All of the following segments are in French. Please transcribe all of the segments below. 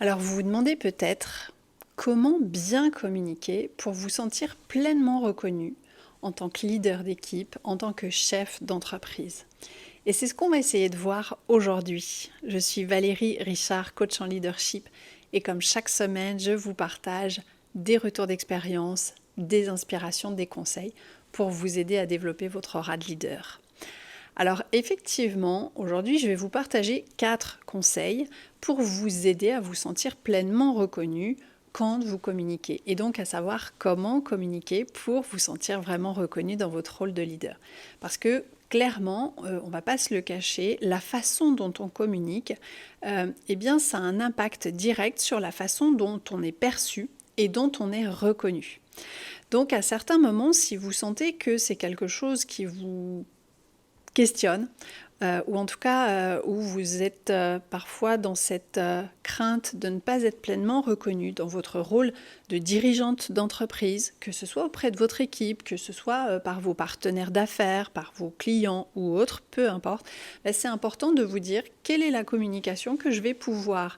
Alors vous vous demandez peut-être comment bien communiquer pour vous sentir pleinement reconnu en tant que leader d'équipe, en tant que chef d'entreprise. Et c'est ce qu'on va essayer de voir aujourd'hui. Je suis Valérie Richard, coach en leadership, et comme chaque semaine, je vous partage des retours d'expérience, des inspirations, des conseils pour vous aider à développer votre aura de leader. Alors effectivement, aujourd'hui, je vais vous partager 4 conseils pour vous aider à vous sentir pleinement reconnu quand vous communiquez, et donc à savoir comment communiquer pour vous sentir vraiment reconnu dans votre rôle de leader. Parce que clairement, on ne va pas se le cacher, la façon dont on communique, eh bien, ça a un impact direct sur la façon dont on est perçu et dont on est reconnu. Donc à certains moments, si vous sentez que c'est quelque chose qui vous questionne, ou en tout cas où vous êtes parfois dans cette crainte de ne pas être pleinement reconnu dans votre rôle de dirigeante d'entreprise, que ce soit auprès de votre équipe, que ce soit par vos partenaires d'affaires, par vos clients ou autres, peu importe, c'est important de vous dire quelle est la communication que je vais pouvoir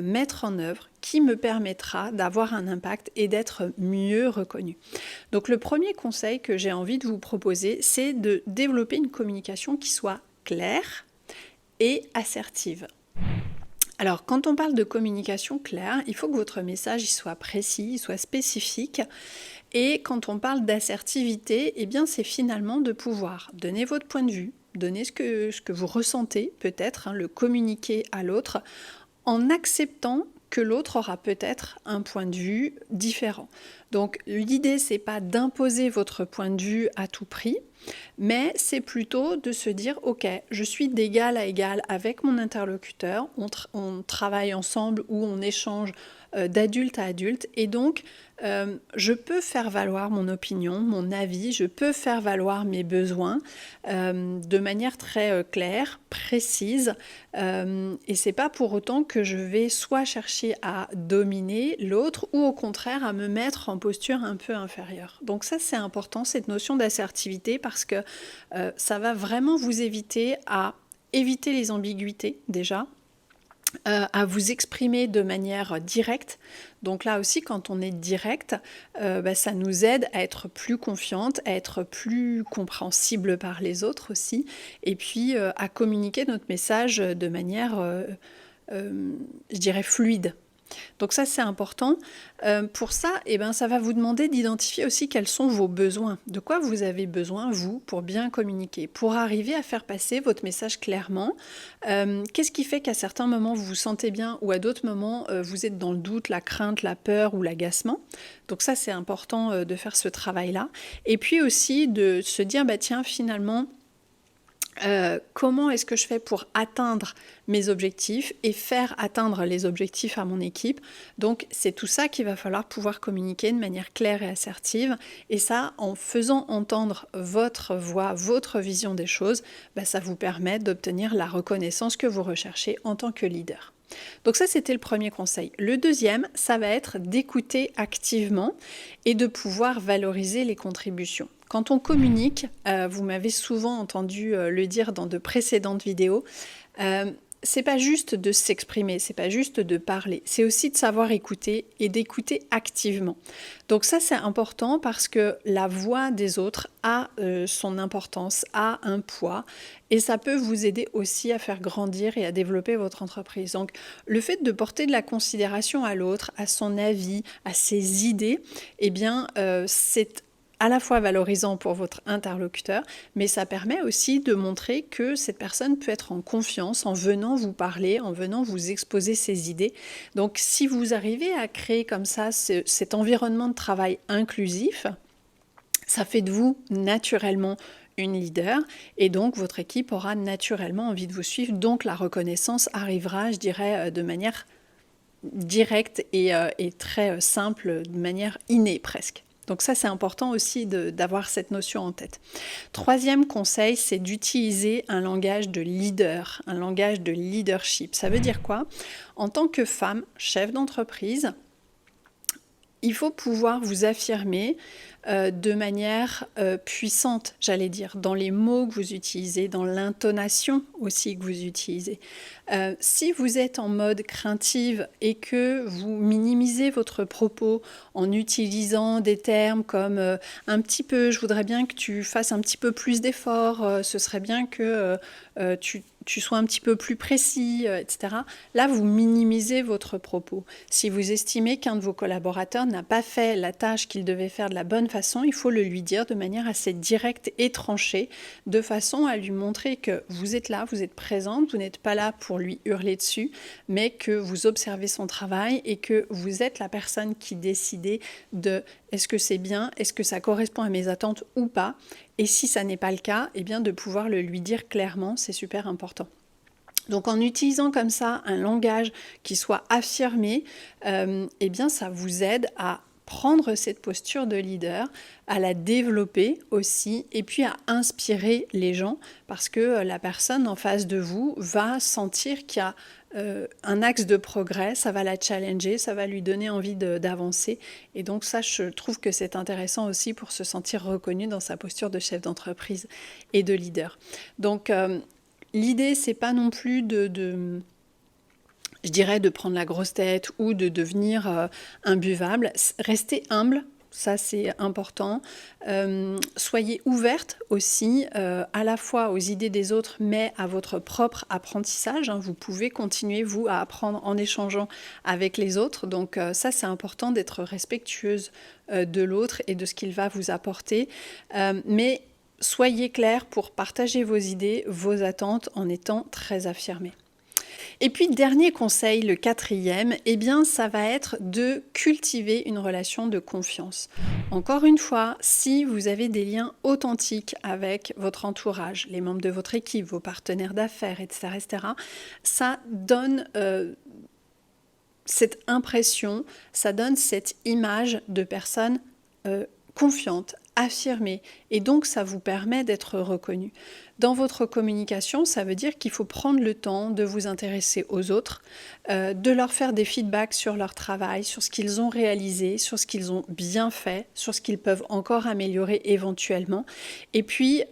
mettre en œuvre qui me permettra d'avoir un impact et d'être mieux reconnu. Donc le premier conseil que j'ai envie de vous proposer, c'est de développer une communication qui soit claire et assertive. Alors, quand on parle de communication claire, il faut que votre message il soit précis, il soit spécifique. Et quand on parle d'assertivité, eh bien, c'est finalement de pouvoir donner votre point de vue, donner ce que vous ressentez, peut-être, le communiquer à l'autre, en acceptant que l'autre aura peut-être un point de vue différent. Donc l'idée, c'est pas d'imposer votre point de vue à tout prix, mais c'est plutôt de se dire, ok, je suis d'égal à égal avec mon interlocuteur, on travaille ensemble ou on échange d'adulte à adulte, et donc je peux faire valoir mon opinion, mon avis, je peux faire valoir mes besoins de manière très claire, précise, et c'est pas pour autant que je vais soit chercher à dominer l'autre ou au contraire à me mettre en posture un peu inférieure. Donc ça, c'est important, cette notion d'assertivité, parce que ça va vraiment vous éviter les ambiguïtés déjà, à vous exprimer de manière directe. Donc là aussi, quand on est direct, ça nous aide à être plus confiante, à être plus compréhensible par les autres aussi, et puis à communiquer notre message de manière, je dirais, fluide. Donc ça, c'est important. Pour ça, ça va vous demander d'identifier aussi quels sont vos besoins. De quoi vous avez besoin, vous, pour bien communiquer, pour arriver à faire passer votre message clairement. Qu'est-ce qui fait qu'à certains moments, vous vous sentez bien ou à d'autres moments, vous êtes dans le doute, la crainte, la peur ou l'agacement. Donc ça, c'est important de faire ce travail-là. Et puis aussi de se dire, tiens, finalement, comment est-ce que je fais pour atteindre mes objectifs et faire atteindre les objectifs à mon équipe. Donc c'est tout ça qu'il va falloir pouvoir communiquer de manière claire et assertive, et ça, en faisant entendre votre voix, votre vision des choses, ça vous permet d'obtenir la reconnaissance que vous recherchez en tant que leader. Donc ça, c'était le premier conseil. Le deuxième, ça va être d'écouter activement et de pouvoir valoriser les contributions. Quand on communique, vous m'avez souvent entendu le dire dans de précédentes vidéos, c'est pas juste de s'exprimer, c'est pas juste de parler, c'est aussi de savoir écouter et d'écouter activement. Donc ça, c'est important parce que la voix des autres a son importance, a un poids, et ça peut vous aider aussi à faire grandir et à développer votre entreprise. Donc le fait de porter de la considération à l'autre, à son avis, à ses idées, c'est à la fois valorisant pour votre interlocuteur, mais ça permet aussi de montrer que cette personne peut être en confiance en venant vous parler, en venant vous exposer ses idées. Donc si vous arrivez à créer comme ça cet environnement de travail inclusif, ça fait de vous naturellement une leader, et donc votre équipe aura naturellement envie de vous suivre, donc la reconnaissance arrivera, je dirais, de manière directe et très simple, de manière innée presque. Donc ça, c'est important aussi d'avoir cette notion en tête. Troisième conseil, c'est d'utiliser un langage de leader, un langage de leadership. Ça veut dire quoi ? En tant que femme, chef d'entreprise, il faut pouvoir vous affirmer de manière puissante, j'allais dire, dans les mots que vous utilisez, dans l'intonation aussi que vous utilisez. Si vous êtes en mode craintive et que vous minimisez votre propos en utilisant des termes comme un petit peu, je voudrais bien que tu fasses un petit peu plus d'efforts, ce serait bien que tu sois un petit peu plus précis, etc. Là, vous minimisez votre propos. Si vous estimez qu'un de vos collaborateurs n'a pas fait la tâche qu'il devait faire de la bonne façon, il faut le lui dire de manière assez directe et tranchée, de façon à lui montrer que vous êtes là, vous êtes présente, vous n'êtes pas là pour lui hurler dessus, mais que vous observez son travail et que vous êtes la personne qui décide de est-ce que c'est bien, est-ce que ça correspond à mes attentes ou pas. Et si ça n'est pas le cas, eh bien de pouvoir le lui dire clairement, c'est super important. Donc en utilisant comme ça un langage qui soit affirmé, eh bien ça vous aide à prendre cette posture de leader, à la développer aussi et puis à inspirer les gens parce que la personne en face de vous va sentir qu'il y a un axe de progrès, ça va la challenger, ça va lui donner envie d'avancer. Et donc ça, je trouve que c'est intéressant aussi pour se sentir reconnu dans sa posture de chef d'entreprise et de leader. Donc l'idée, c'est pas non plus je dirais de prendre la grosse tête ou de devenir imbuvable. Restez humble, ça c'est important. Soyez ouverte aussi à la fois aux idées des autres, mais à votre propre apprentissage. Vous pouvez continuer, vous, à apprendre en échangeant avec les autres. Donc ça, c'est important d'être respectueuse de l'autre et de ce qu'il va vous apporter. Mais soyez clair pour partager vos idées, vos attentes en étant très affirmé. Et puis, dernier conseil, le 4e, eh bien, ça va être de cultiver une relation de confiance. Encore une fois, si vous avez des liens authentiques avec votre entourage, les membres de votre équipe, vos partenaires d'affaires, etc., ça donne cette impression, ça donne cette image de personnes confiantes, affirmées, et donc ça vous permet d'être reconnu. Dans votre communication, ça veut dire qu'il faut prendre le temps de vous intéresser aux autres, de leur faire des feedbacks sur leur travail, sur ce qu'ils ont réalisé, sur ce qu'ils ont bien fait, sur ce qu'ils peuvent encore améliorer éventuellement, et puis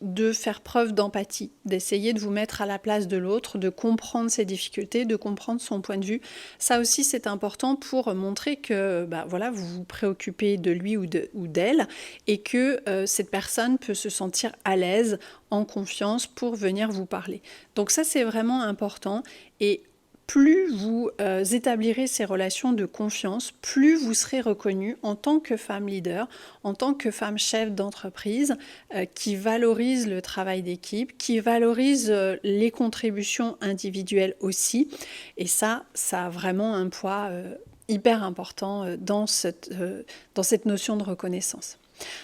de faire preuve d'empathie, d'essayer de vous mettre à la place de l'autre, de comprendre ses difficultés, de comprendre son point de vue. Ça aussi, c'est important pour montrer que voilà, vous vous préoccupez de lui ou d'elle et que cette personne peut se sentir à l'aise, en confiance pour venir vous parler. Donc ça, c'est vraiment important et plus vous établirez ces relations de confiance, plus vous serez reconnu en tant que femme leader, en tant que femme chef d'entreprise qui valorise le travail d'équipe, qui valorise les contributions individuelles aussi. Et ça a vraiment un poids hyper important dans cette notion de reconnaissance.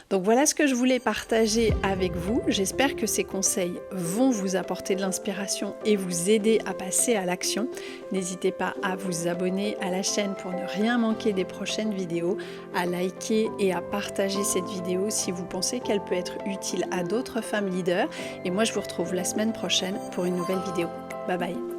Donc voilà ce que je voulais partager avec vous. J'espère que ces conseils vont vous apporter de l'inspiration et vous aider à passer à l'action. N'hésitez pas à vous abonner à la chaîne pour ne rien manquer des prochaines vidéos, à liker et à partager cette vidéo si vous pensez qu'elle peut être utile à d'autres femmes leaders. Et moi, je vous retrouve la semaine prochaine pour une nouvelle vidéo. Bye bye!